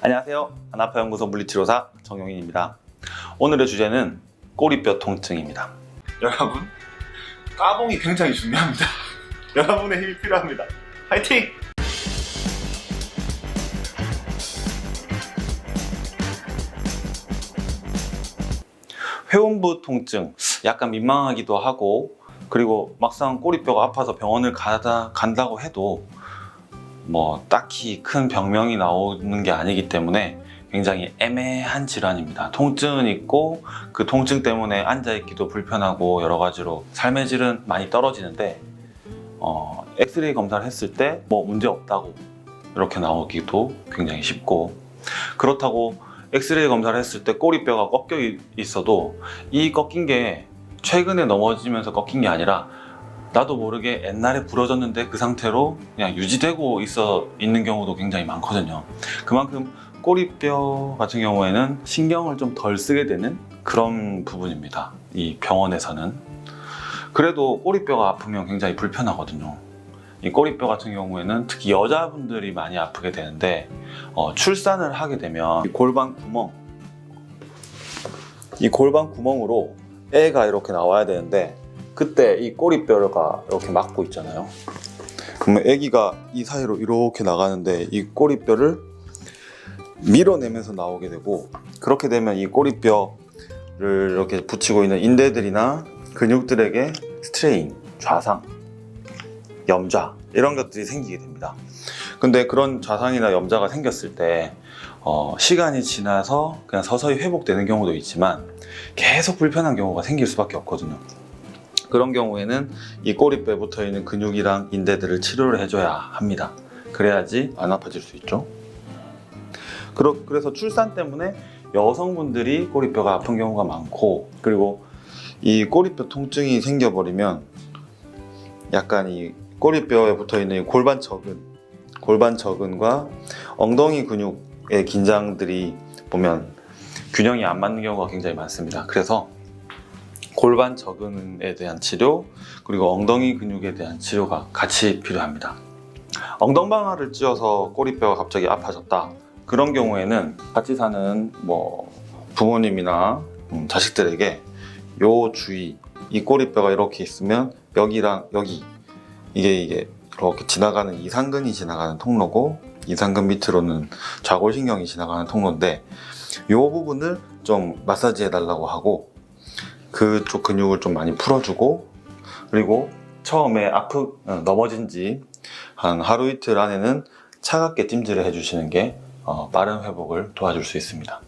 안녕하세요. 안아파연구소 물리치료사 정용인입니다. 오늘의 주제는 꼬리뼈 통증입니다. 여러분, 까봉이 굉장히 중요합니다. 여러분의 힘이 필요합니다. 화이팅! 회음부 통증, 약간 민망하기도 하고, 그리고 막상 꼬리뼈가 아파서 병원을 간다고 해도 딱히 큰 병명이 나오는 게 아니기 때문에 굉장히 애매한 질환입니다. 통증은 있고 그 통증 때문에 앉아있기도 불편하고 여러 가지로 삶의 질은 많이 떨어지는데 엑스레이 검사를 했을 때 문제 없다고 이렇게 나오기도 굉장히 쉽고, 그렇다고 엑스레이 검사를 했을 때 꼬리뼈가 꺾여 있어도 이 꺾인 게 최근에 넘어지면서 꺾인 게 아니라 나도 모르게 옛날에 부러졌는데 그 상태로 그냥 유지되고 있는 경우도 굉장히 많거든요. 그만큼 꼬리뼈 같은 경우에는 신경을 좀 덜 쓰게 되는 그런 부분입니다. 이 병원에서는. 그래도 꼬리뼈가 아프면 굉장히 불편하거든요. 이 꼬리뼈 같은 경우에는 특히 여자분들이 많이 아프게 되는데, 출산을 하게 되면 이 골반 구멍으로 애가 이렇게 나와야 되는데, 그때 이 꼬리뼈가 이렇게 막고 있잖아요. 그러면 아기가 이 사이로 이렇게 나가는데 이 꼬리뼈를 밀어내면서 나오게 되고, 그렇게 되면 이 꼬리뼈를 이렇게 붙이고 있는 인대들이나 근육들에게 스트레인, 좌상, 염좌 이런 것들이 생기게 됩니다. 근데 그런 좌상이나 염좌가 생겼을 때 시간이 지나서 그냥 서서히 회복되는 경우도 있지만 계속 불편한 경우가 생길 수밖에 없거든요. 그런 경우에는 이 꼬리뼈에 붙어있는 근육이랑 인대들을 치료를 해줘야 합니다. 그래야지 안 아파질 수 있죠. 그래서 출산 때문에 여성분들이 꼬리뼈가 아픈 경우가 많고, 그리고 이 꼬리뼈 통증이 생겨버리면 약간 이 꼬리뼈에 붙어있는 골반저근과 엉덩이 근육의 긴장들이 보면 균형이 안 맞는 경우가 굉장히 많습니다. 그래서 골반저근에 대한 치료, 그리고 엉덩이 근육에 대한 치료가 같이 필요합니다. 엉덩방아를 찧어서 꼬리뼈가 갑자기 아파졌다, 그런 경우에는 같이 사는 부모님이나 자식들에게 요 주위, 이 꼬리뼈가 이렇게 있으면 여기랑 여기, 이게 이렇게 지나가는 이상근이 지나가는 통로고, 이상근 밑으로는 좌골신경이 지나가는 통로인데, 요 부분을 좀 마사지 해달라고 하고, 그쪽 근육을 좀 많이 풀어주고, 그리고 처음에 넘어진 지 한 하루 이틀 안에는 차갑게 찜질을 해주시는 게 빠른 회복을 도와줄 수 있습니다.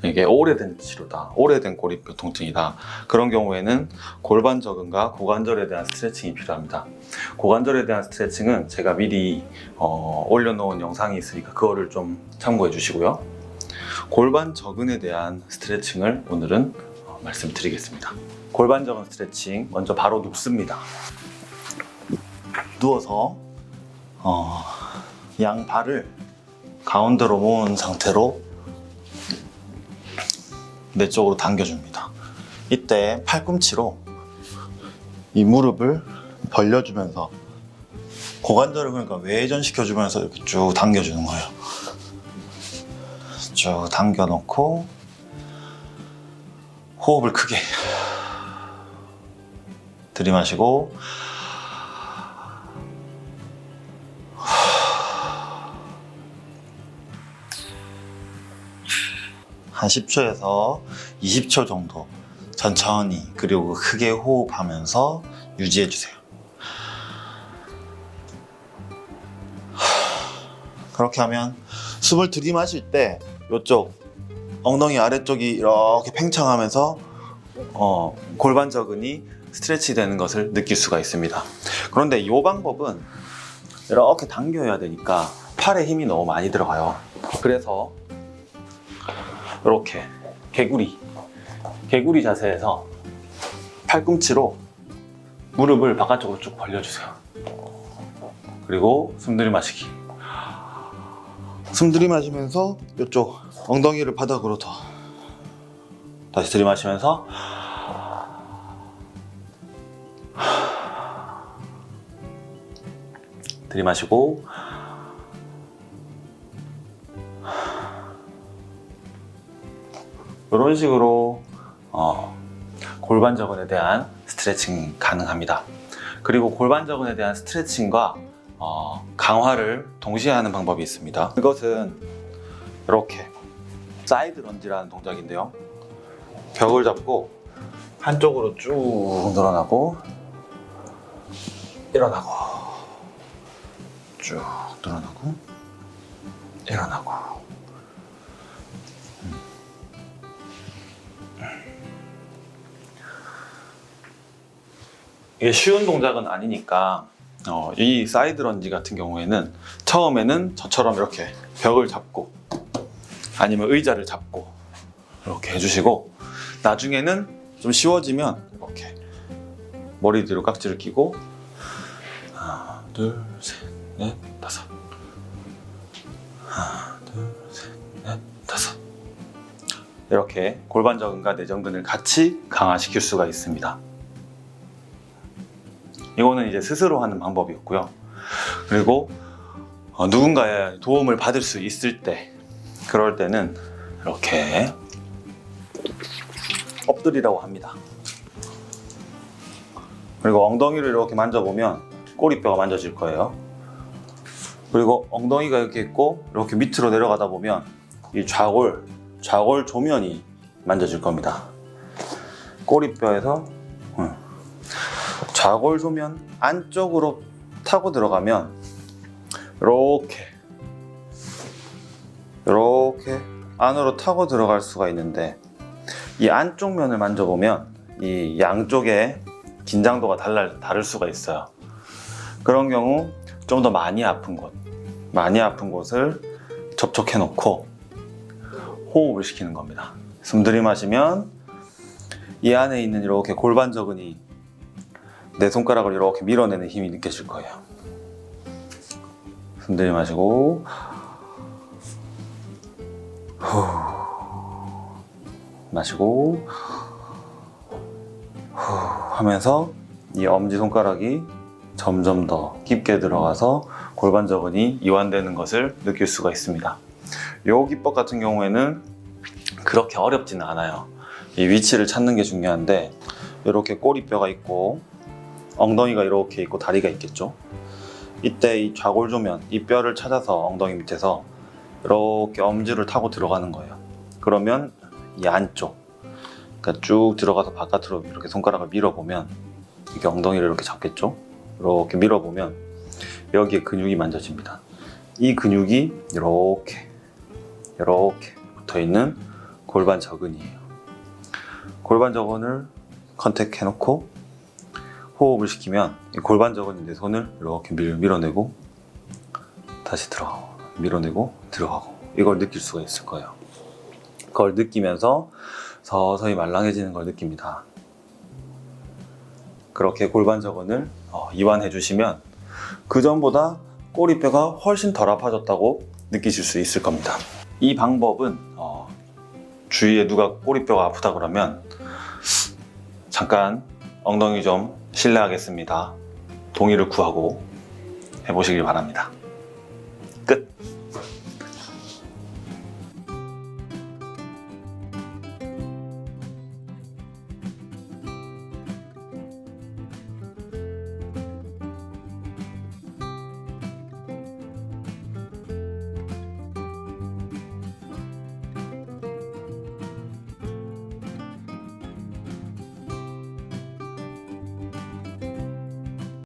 이게 오래된 치료다, 오래된 꼬리뼈 통증이다, 그런 경우에는 골반저근과 고관절에 대한 스트레칭이 필요합니다. 고관절에 대한 스트레칭은 제가 미리 올려놓은 영상이 있으니까 그거를 좀 참고해 주시고요. 골반저근에 대한 스트레칭을 오늘은 말씀드리겠습니다. 골반저근 스트레칭, 먼저 바로 눕습니다. 누워서 양 발을 가운데로 모은 상태로 내 쪽으로 당겨줍니다. 이때 팔꿈치로 이 무릎을 벌려주면서 고관절을 그러니까 외전시켜주면서 이렇게 쭉 당겨주는 거예요. 쭉 당겨놓고 호흡을 크게 들이마시고 한 10초에서 20초 정도 천천히, 그리고 크게 호흡하면서 유지해주세요. 그렇게 하면 숨을 들이마실 때 이쪽 엉덩이 아래쪽이 이렇게 팽창하면서 골반저근이 스트레치 되는 것을 느낄 수가 있습니다. 그런데 이 방법은 이렇게 당겨야 되니까 팔에 힘이 너무 많이 들어가요. 그래서 이렇게 개구리 자세에서 팔꿈치로 무릎을 바깥쪽으로 쭉 벌려주세요. 그리고 숨 들이마시기. 숨 들이마시면서 이쪽 엉덩이를 바닥으로 더 다시 들이마시면서 들이마시고 이런 식으로 골반 저근에 대한 스트레칭 가능합니다. 그리고 골반 저근에 대한 스트레칭과 강화를 동시에 하는 방법이 있습니다. 이것은 이렇게 사이드 런지라는 동작인데요. 벽을 잡고 한쪽으로 쭉 늘어나고 일어나고 쭉 늘어나고 일어나고. 이게 쉬운 동작은 아니니까 이 사이드 런지 같은 경우에는 처음에는 저처럼 이렇게 벽을 잡고 아니면 의자를 잡고 이렇게 해주시고, 나중에는 좀 쉬워지면 이렇게 머리 뒤로 깍지를 끼고 하나 둘 셋 넷 다섯 하나 둘 셋 넷 다섯 이렇게 골반 저근과 내전근을 같이 강화시킬 수가 있습니다. 이거는 이제 스스로 하는 방법이었고요. 그리고 누군가의 도움을 받을 수 있을 때, 그럴 때는 이렇게 엎드리라고 합니다. 그리고 엉덩이를 이렇게 만져보면 꼬리뼈가 만져질 거예요. 그리고 엉덩이가 이렇게 있고 이렇게 밑으로 내려가다 보면 이 좌골 조면이 만져질 겁니다. 꼬리뼈에서 좌골 조면 안쪽으로 타고 들어가면 이렇게 안으로 타고 들어갈 수가 있는데, 이 안쪽 면을 만져보면 이 양쪽의 긴장도가 다를 수가 있어요. 그런 경우 좀 더 많이 아픈 곳을 접촉해 놓고 호흡을 시키는 겁니다. 숨 들이마시면 이 안에 있는 이렇게 골반 저근이 내 손가락을 이렇게 밀어내는 힘이 느껴질 거예요. 숨 들이마시고 후 마시고 후 하면서 이 엄지손가락이 점점 더 깊게 들어가서 골반 저근이 이완되는 것을 느낄 수가 있습니다. 이 기법 같은 경우에는 그렇게 어렵지는 않아요. 이 위치를 찾는 게 중요한데, 이렇게 꼬리뼈가 있고 엉덩이가 이렇게 있고 다리가 있겠죠. 이때 이 좌골조면, 이 뼈를 찾아서 엉덩이 밑에서 이렇게 엄지를 타고 들어가는 거예요. 그러면 이 안쪽, 그러니까 쭉 들어가서 바깥으로 이렇게 손가락을 밀어보면 이게 엉덩이를 이렇게 잡겠죠. 이렇게 밀어보면 여기에 근육이 만져집니다. 이 근육이 이렇게 붙어있는 골반 저근이에요. 골반 저근을 컨택해 놓고 호흡을 시키면 이 골반 저근이 내 손을 이렇게 밀어내고 다시 들어가고 밀어내고 들어가고, 이걸 느낄 수가 있을 거예요. 그걸 느끼면서 서서히 말랑해지는 걸 느낍니다. 그렇게 골반 저근을 이완해 주시면 그 전보다 꼬리뼈가 훨씬 덜 아파졌다고 느끼실 수 있을 겁니다. 이 방법은 주위에 누가 꼬리뼈가 아프다 그러면 잠깐 엉덩이 좀 실례하겠습니다, 동의를 구하고 해보시길 바랍니다. 끝!